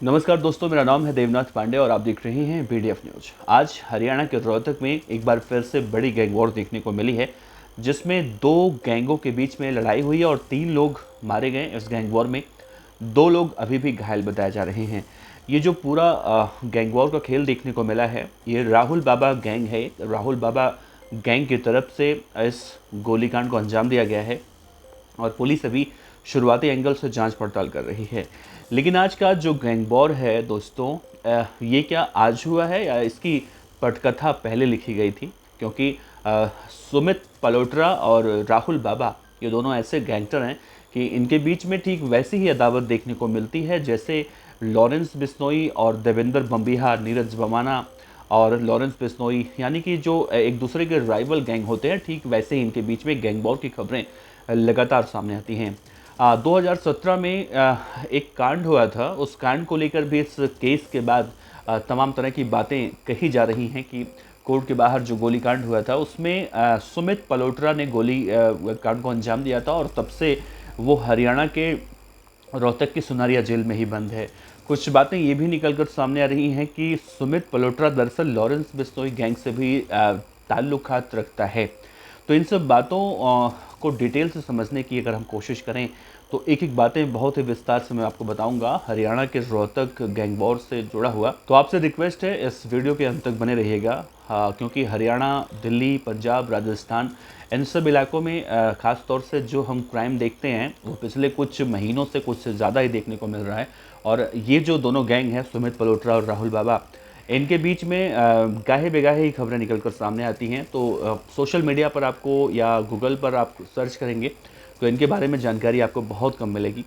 नमस्कार दोस्तों, मेरा नाम है देवनाथ पांडे और आप देख रहे हैं बीडीएफ न्यूज। आज हरियाणा के रोहतक में एक बार फिर से बड़ी गैंग वॉर देखने को मिली है, जिसमें दो गैंगों के बीच में लड़ाई हुई है और 3 लोग मारे गए। इस गैंग वॉर में 2 लोग अभी भी घायल बताए जा रहे हैं। ये जो पूरा गैंग वॉर का खेल देखने को मिला है, ये राहुल बाबा गैंग है। राहुल बाबा गैंग की तरफ से इस गोलीकांड को अंजाम दिया गया है और पुलिस अभी शुरुआती एंगल से जांच पड़ताल कर रही है। लेकिन आज का जो गैंग वॉर है दोस्तों, ये क्या आज हुआ है या इसकी पटकथा पहले लिखी गई थी? क्योंकि सुमित पलोत्रा और राहुल बाबा ये दोनों ऐसे गैंगस्टर हैं कि इनके बीच में ठीक वैसी ही अदावत देखने को मिलती है जैसे लॉरेंस बिश्नोई और देवेंद्र बम्बिहा, नीरज बमाना और लॉरेंस बिश्नोई, यानी कि जो एक दूसरे के राइवल गैंग होते हैं, ठीक वैसे ही इनके बीच में गैंग वॉर की खबरें लगातार सामने आती हैं। 2017 में एक कांड हुआ था। उस कांड को लेकर भी इस केस के बाद तमाम तरह की बातें कही जा रही हैं कि कोर्ट के बाहर जो गोलीकांड हुआ था उसमें सुमित पलोत्रा ने गोली कांड को अंजाम दिया था और तब से वो हरियाणा के रोहतक की सुनारिया जेल में ही बंद है। कुछ बातें ये भी निकल कर सामने आ रही हैं कि सुमित पलोत्रा दरअसल लॉरेंस बिश्नोई गैंग से भी ताल्लुकात रखता है। तो इन सब बातों को डिटेल से समझने की अगर हम कोशिश करें तो एक एक बातें बहुत ही विस्तार से मैं आपको बताऊंगा हरियाणा के रोहतक गैंग वॉर से जुड़ा हुआ। तो आपसे रिक्वेस्ट है इस वीडियो के अंत तक बने रहिएगा, क्योंकि हरियाणा, दिल्ली, पंजाब, राजस्थान, इन सब इलाकों में ख़ास तौर से जो हम क्राइम देखते हैं वो पिछले कुछ महीनों से कुछ ज़्यादा ही देखने को मिल रहा है। और ये जो दोनों गैंग हैं, सुमित पलोत्रा और राहुल बाबा, इनके बीच में गाहे बेगाहे ही खबरें निकल कर सामने आती हैं। तो सोशल मीडिया पर आपको या गूगल पर आप सर्च करेंगे तो इनके बारे में जानकारी आपको बहुत कम मिलेगी।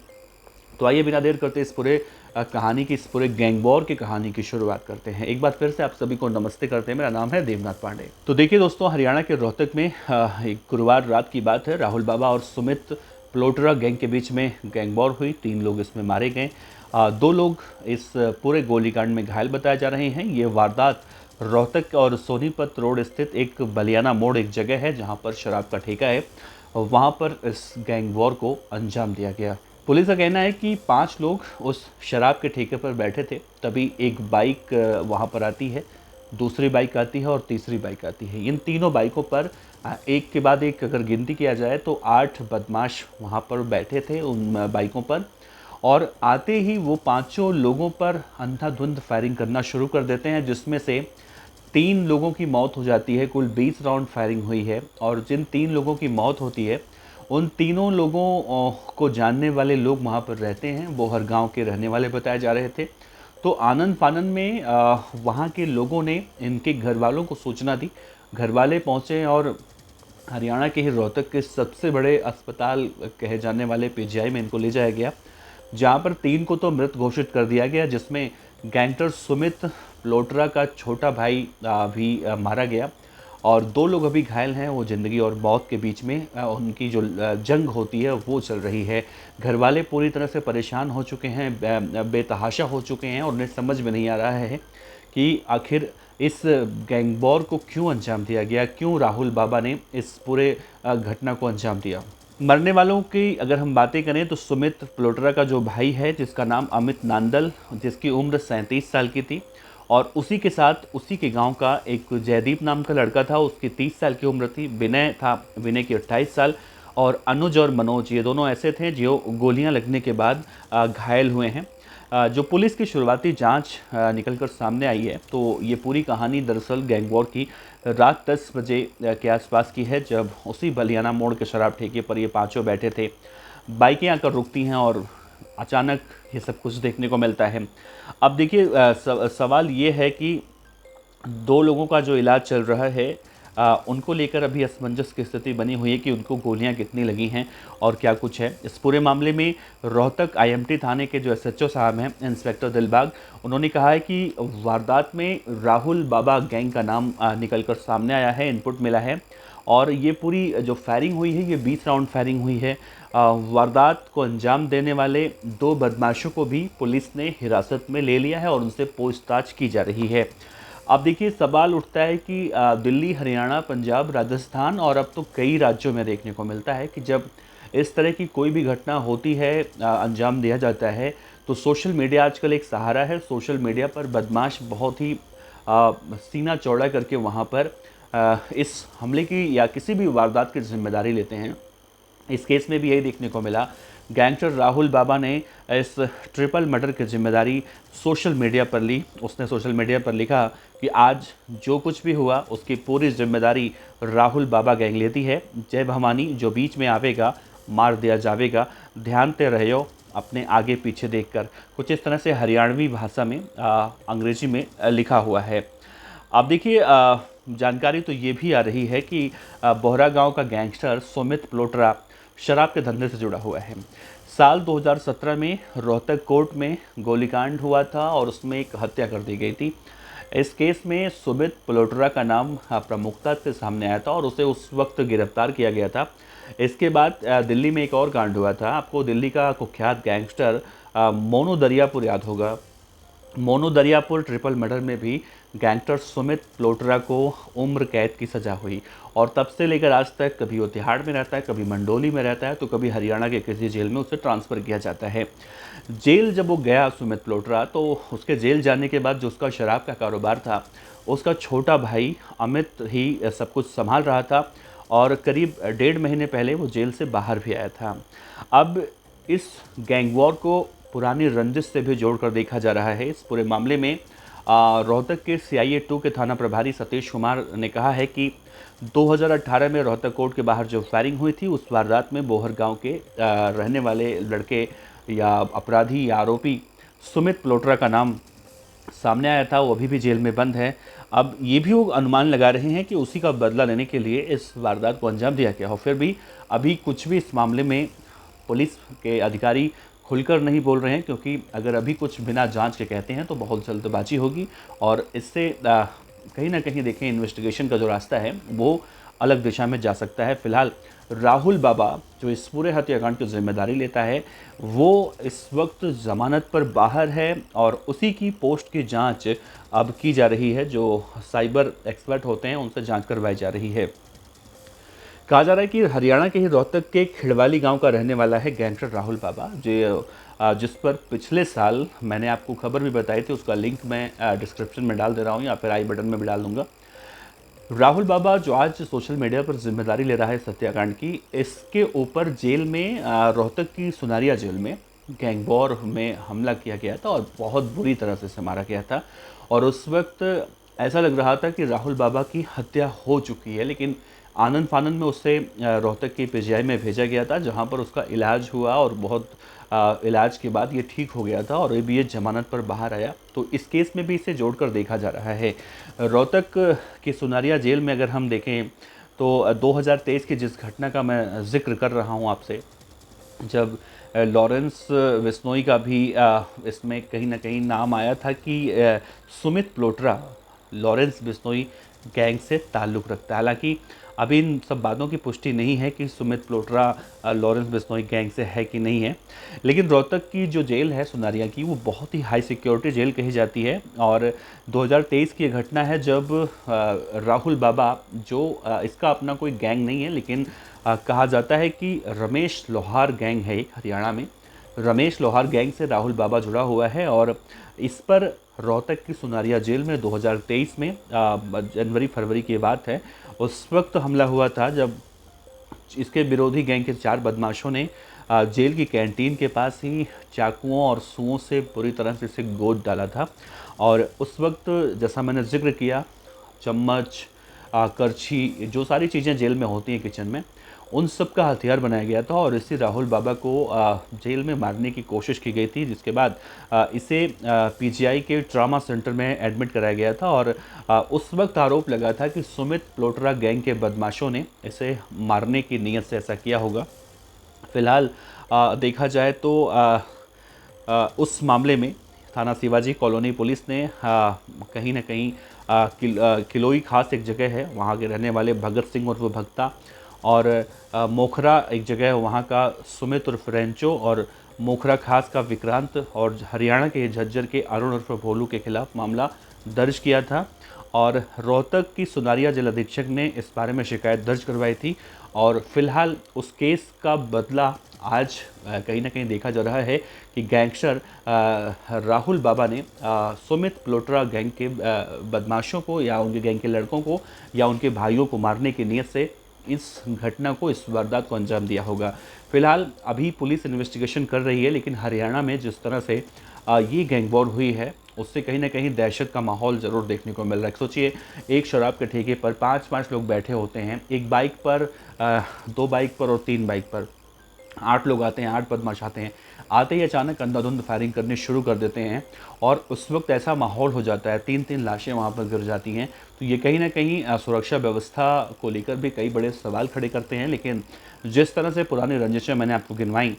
तो आइए बिना देर करते इस पूरे कहानी की, इस पूरे गैंग वॉर की कहानी की शुरुआत करते हैं। एक बार फिर से आप सभी को नमस्ते करते हैं। मेरा नाम है देवनाथ पांडे। तो देखिए दोस्तों, हरियाणा के रोहतक में एक गुरुवार रात की बात है। राहुल बाबा और सुमित पलोत्रा गैंग के बीच में गैंग वॉर हुई। 3 लोग इसमें मारे गए। 2 लोग इस पूरे गोलीकांड में घायल बताए जा रहे हैं। ये वारदात रोहतक और सोनीपत रोड स्थित एक बलियाना मोड़ एक जगह है जहां पर शराब का ठेका है, वहां पर इस गैंग वॉर को अंजाम दिया गया। पुलिस का कहना है कि 5 लोग उस शराब के ठेके पर बैठे थे, तभी एक बाइक वहां पर आती है, दूसरी बाइक आती है और तीसरी बाइक आती है। इन तीनों बाइकों पर एक के बाद एक अगर गिनती किया जाए तो 8 बदमाश वहां पर बैठे थे उन बाइकों पर, और आते ही वो 5 लोगों पर अंधाधुंध फायरिंग करना शुरू कर देते हैं, जिसमें से 3 लोगों की मौत हो जाती है। कुल 20 राउंड फायरिंग हुई है और जिन 3 लोगों की मौत होती है उन तीनों लोगों को जानने वाले लोग वहाँ पर रहते हैं। वो हर गांव के रहने वाले बताए जा रहे थे। तो आनंद फानन में वहाँ के लोगों ने इनके घर वालों को सूचना दी। घर वाले पहुँचे और हरियाणा के ही रोहतक के सबसे बड़े अस्पताल कहे जाने वाले पीजीआई में इनको ले जाया गया, जहाँ पर 3 को तो मृत घोषित कर दिया गया, जिसमें गैंगस्टर सुमित पलोत्रा का छोटा भाई भी मारा गया और 2 लोग अभी घायल हैं। वो ज़िंदगी और मौत के बीच में उनकी जो जंग होती है वो चल रही है। घर वाले पूरी तरह से परेशान हो चुके हैं, बेतहाशा हो चुके हैं और उन्हें समझ में नहीं आ रहा है कि आखिर इस गैंग वॉर को क्यों अंजाम दिया गया, क्यों राहुल बाबा ने इस पूरे घटना को अंजाम दिया। मरने वालों की अगर हम बातें करें तो सुमित पलोत्रा का जो भाई है, जिसका नाम अमित नांदल, जिसकी उम्र 37 साल की थी, और उसी के साथ उसी के गांव का एक जयदीप नाम का लड़का था, उसकी 30 साल की उम्र थी। विनय था, विनय की 28 साल, और अनुज और मनोज, ये दोनों ऐसे थे जो गोलियां लगने के बाद घायल हुए हैं। जो पुलिस की शुरुआती जांच निकल कर सामने आई है, तो ये पूरी कहानी दरअसल गैंग वॉर की रात 10 बजे के आसपास की है, जब उसी बलियाना मोड़ के शराब ठेके पर ये 5 बैठे थे। बाइकें आकर रुकती हैं और अचानक ये सब कुछ देखने को मिलता है। अब देखिए, सवाल ये है कि 2 लोगों का जो इलाज चल रहा है, उनको लेकर अभी असमंजस की स्थिति बनी हुई है कि उनको गोलियां कितनी लगी हैं और क्या कुछ है। इस पूरे मामले में रोहतक आईएमटी थाने के जो एसएचओ साहब हैं, इंस्पेक्टर दिलबाग, उन्होंने कहा है कि वारदात में राहुल बाबा गैंग का नाम निकल कर सामने आया है, इनपुट मिला है, और ये पूरी जो फायरिंग हुई है ये 20 राउंड फायरिंग हुई है। वारदात को अंजाम देने वाले 2 बदमाशों को भी पुलिस ने हिरासत में ले लिया है और उनसे पूछताछ की जा रही है। अब देखिए, सवाल उठता है कि दिल्ली, हरियाणा, पंजाब, राजस्थान और अब तो कई राज्यों में देखने को मिलता है कि जब इस तरह की कोई भी घटना होती है, अंजाम दिया जाता है, तो सोशल मीडिया आजकल एक सहारा है। सोशल मीडिया पर बदमाश बहुत ही सीना चौड़ा करके वहाँ पर इस हमले की या किसी भी वारदात की जिम्मेदारी लेते हैं। इस केस में भी यही देखने को मिला। गैंगस्टर राहुल बाबा ने इस ट्रिपल मर्डर की जिम्मेदारी सोशल मीडिया पर ली। उसने सोशल मीडिया पर लिखा कि आज जो कुछ भी हुआ उसकी पूरी जिम्मेदारी राहुल बाबा गैंग लेती है। जय भवानी, जो बीच में आवेगा मार दिया जावेगा, ध्यान ते रहो अपने आगे पीछे देखकर। कुछ इस तरह से हरियाणवी भाषा में अंग्रेजी में लिखा हुआ है। अब देखिए, जानकारी तो ये भी आ रही है कि बोहरा गांव का गैंगस्टर सुमित प्लोटरा शराब के धंधे से जुड़ा हुआ है। साल 2017 में रोहतक कोर्ट में गोलीकांड हुआ था और उसमें एक हत्या कर दी गई थी। इस केस में सुमित प्लोटरा का नाम प्रमुखता से सामने आया था और उसे उस वक्त गिरफ्तार किया गया था। इसके बाद दिल्ली में एक और कांड हुआ था। आपको दिल्ली का कुख्यात गैंगस्टर मोनू दरियापुर याद होगा। मोनू दरियापुर ट्रिपल मर्डर में भी गैंगस्टर सुमित प्लोटरा को उम्र कैद की सज़ा हुई और तब से लेकर आज तक कभी वो तिहाड़ में रहता है, कभी मंडोली में रहता है, तो कभी हरियाणा के किसी जेल में उसे ट्रांसफ़र किया जाता है। जेल जब वो गया सुमित प्लोटरा, तो उसके जेल जाने के बाद जो उसका शराब का कारोबार था, उसका छोटा भाई अमित ही सब कुछ संभाल रहा था और करीब 1.5 महीने पहले वो जेल से बाहर भी आया था। अब इस गैंग वॉर को पुरानी रंजिश से भी जोड़कर देखा जा रहा है। इस पूरे मामले में रोहतक के CIA 2 के थाना प्रभारी सतीश कुमार ने कहा है कि 2018 में रोहतक कोर्ट के बाहर जो फायरिंग हुई थी, उस वारदात में बोहर गांव के रहने वाले लड़के या अपराधी या आरोपी सुमित प्लोटरा का नाम सामने आया था। वो अभी भी जेल में बंद है। अब ये भी वो अनुमान लगा रहे हैं कि उसी का बदला लेने के लिए इस वारदात को अंजाम दिया गया हो। फिर भी अभी कुछ भी इस मामले में पुलिस के अधिकारी खुलकर नहीं बोल रहे हैं, क्योंकि अगर अभी कुछ बिना जांच के कहते हैं तो बहुत जल्दबाजी होगी और इससे कहीं ना कहीं देखें इन्वेस्टिगेशन का जो रास्ता है वो अलग दिशा में जा सकता है। फिलहाल राहुल बाबा जो इस पूरे हत्याकांड की जिम्मेदारी लेता है, वो इस वक्त ज़मानत पर बाहर है और उसी की पोस्ट की जांच अब की जा रही है। जो साइबर एक्सपर्ट होते हैं उनसे जांच करवाई जा रही है। कहा जा रहा है कि हरियाणा के ही रोहतक के खिड़वाली गांव का रहने वाला है गैंगस्टर राहुल बाबा, जिस पर पिछले साल मैंने आपको खबर भी बताई थी। उसका लिंक मैं डिस्क्रिप्शन में डाल दे रहा हूं या फिर आई बटन में भी डाल दूंगा। राहुल बाबा जो आज सोशल मीडिया पर जिम्मेदारी ले रहा है सत्याकांड की, इसके ऊपर जेल में रोहतक की सुनारिया जेल में गैंग वॉर में हमला किया गया था और बहुत बुरी तरह से मारा गया था। और उस वक्त ऐसा लग रहा था कि राहुल बाबा की हत्या हो चुकी है, लेकिन आनंद फानंद में उससे रोहतक की PGI में भेजा गया था, जहां पर उसका इलाज हुआ और बहुत इलाज के बाद ये ठीक हो गया था और अभी ये जमानत पर बाहर आया। तो इस केस में भी इसे जोड़कर देखा जा रहा है। रोहतक की सुनारिया जेल में अगर हम देखें तो 2023 की जिस घटना का मैं जिक्र कर रहा हूँ आपसे, जब लॉरेंस बिश्नोई का भी इसमें कहीं ना कहीं नाम आया था कि सुमित प्लोटरा लॉरेंस बिश्नोई गैंग से ताल्लुक़ रखता है। हालांकि अभी इन सब बातों की पुष्टि नहीं है कि सुमित प्लोटरा लॉरेंस बिश्नोई गैंग से है कि नहीं है, लेकिन रोहतक की जो जेल है सुनारिया की, वो बहुत ही हाई सिक्योरिटी जेल कही जाती है। और 2023 की घटना है जब राहुल बाबा, जो इसका अपना कोई गैंग नहीं है, लेकिन कहा जाता है कि रमेश लोहार गैंग है हरियाणा में। रमेश लोहार गैंग से राहुल बाबा जुड़ा हुआ है और इस पर रोहतक की सुनारिया जेल में 2023 में जनवरी-फरवरी की बात है, उस वक्त हमला हुआ था जब इसके विरोधी गैंग के 4 बदमाशों ने जेल की कैंटीन के पास ही चाकुओं और सुओं से पूरी तरह से इसे गोद डाला था। और उस वक्त जैसा मैंने जिक्र किया, चम्मच, करछी, जो सारी चीज़ें जेल में होती हैं किचन में, उन सब का हथियार बनाया गया था और इसी राहुल बाबा को जेल में मारने की कोशिश की गई थी, जिसके बाद इसे PGI के ट्रामा सेंटर में एडमिट कराया गया था। और उस वक्त आरोप लगा था कि सुमित प्लोटरा गैंग के बदमाशों ने इसे मारने की नीयत से ऐसा किया होगा। फिलहाल देखा जाए तो उस मामले में थाना शिवाजी कॉलोनी पुलिस ने कहीं ना कहीं किलोई खास एक जगह है, वहाँ के रहने वाले भगत सिंह उर्फ भक्ता, और मोखरा एक जगह है वहाँ का सुमित उर्फ रेंचो, और मोखरा खास का विक्रांत, और हरियाणा के झज्जर के अरुण उर्फ भोलू के खिलाफ मामला दर्ज किया था। और रोहतक की सुनारिया जिला अधीक्षक ने इस बारे में शिकायत दर्ज करवाई थी और फिलहाल उस केस का बदला आज कहीं ना कहीं देखा जा रहा है कि गैंगस्टर राहुल बाबा ने सुमित प्लोट्रा गैंग के बदमाशों को या उनके गैंग के लड़कों को या उनके भाइयों को मारने की नीयत से इस घटना को, इस वारदात को अंजाम दिया होगा। फिलहाल अभी पुलिस इन्वेस्टिगेशन कर रही है, लेकिन हरियाणा में जिस तरह से ये गैंग वॉर हुई है उससे कहीं ना कहीं दहशत का माहौल ज़रूर देखने को मिल रहा है। सोचिए, एक शराब के ठेके पर 5-5 लोग बैठे होते हैं, एक बाइक पर, 2 बाइक पर और 3 बाइक पर 8 लोग आते हैं, 8 बदमाश आते हैं। आते ही अचानक अंधाधुंध फायरिंग करनी शुरू कर देते हैं और उस वक्त ऐसा माहौल हो जाता है, 3-3 लाशें वहाँ पर गिर जाती हैं। तो ये कहीं ना कहीं सुरक्षा व्यवस्था को लेकर भी कई बड़े सवाल खड़े करते हैं। लेकिन जिस तरह से पुरानी रंजिशें मैंने आपको गिनवाई,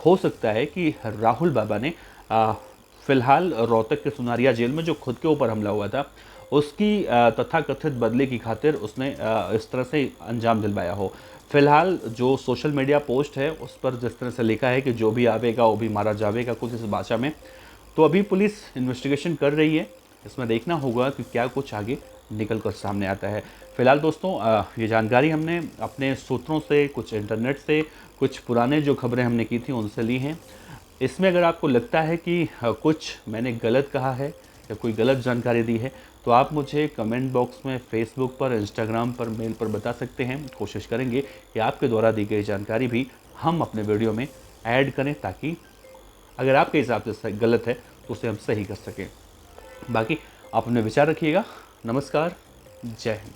हो सकता है कि राहुल बाबा ने फ़िलहाल रोहतक के सुनारिया जेल में जो खुद के ऊपर हमला हुआ था उसकी तथाकथित बदले की खातिर उसने इस तरह से अंजाम दिलवाया हो। फ़िलहाल जो सोशल मीडिया पोस्ट है उस पर जिस तरह से लिखा है कि जो भी आवेगा वो भी मारा जावेगा, कुछ इस भाषा में, तो अभी पुलिस इन्वेस्टिगेशन कर रही है। इसमें देखना होगा कि क्या कुछ आगे निकल कर सामने आता है। फ़िलहाल दोस्तों, ये जानकारी हमने अपने सूत्रों से, कुछ इंटरनेट से, कुछ पुराने जो खबरें हमने की थी उनसे ली हैं। इसमें अगर आपको लगता है कि कुछ मैंने गलत कहा है या कोई गलत जानकारी दी है तो आप मुझे कमेंट बॉक्स में, फेसबुक पर, इंस्टाग्राम पर, मेल पर बता सकते हैं। कोशिश करेंगे कि आपके द्वारा दी गई जानकारी भी हम अपने वीडियो में ऐड करें, ताकि अगर आपके हिसाब से गलत है तो उसे हम सही कर सकें। बाकी आप अपने विचार रखिएगा। नमस्कार, जय हिंद।